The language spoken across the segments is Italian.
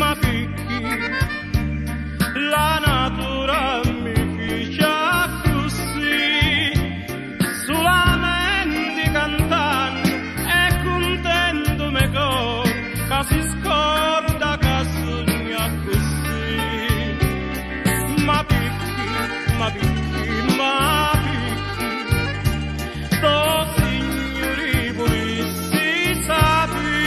ma picchi, la natura mi ficia così, solamente cantando e contento me cor, che si scorda che sogna così. Ma picchi, ma picchi, ma picchi, sto signori pulissi sapi,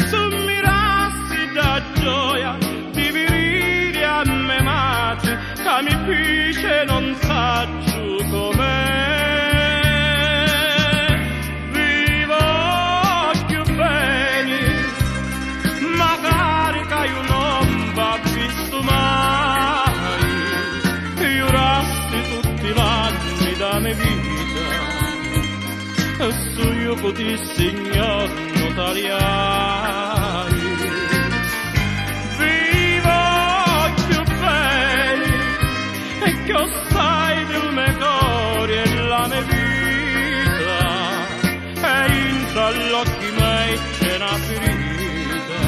sommirassi da gioia di venire a me mati, che mi piace non saggio com'è. Vi voglio bene, magari che io non va visto mai, io rasti tutti gli anni da mia vita, se io potessi signor notariai. Vi voglio bene, e che sai del mio cuore e la mia vita, e intra gli occhi miei c'è una ferita,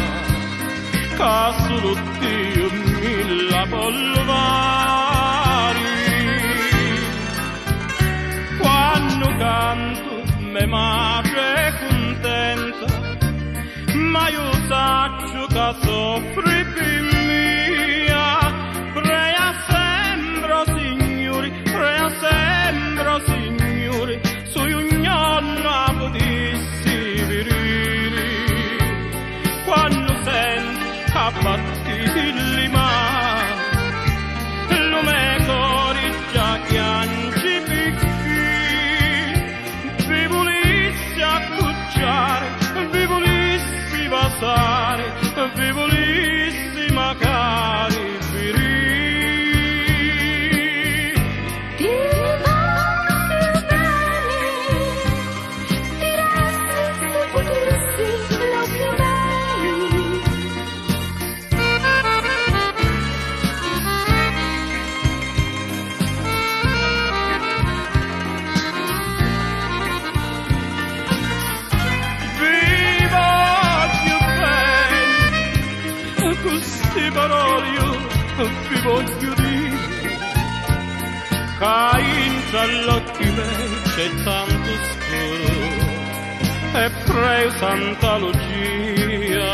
che solo Dio mi la può levare. Quando canto me madre contenta, ma io saggio che soffri per mia, prea sempre signori, prea sempre signori, su ognuno potessi venire. Quando sento che battiti le mani, lo me cuore già chianci picchi, vi volissi accucciare, vi volissi basare, vi volissi magari ferire. Ti voglio bene, diresti se potessi l'occhio bene. Vi voglio bene, queste parole io vi voglio dire, che intra gli occhi miei c'è tanto scuro, e prego Santa Lucia.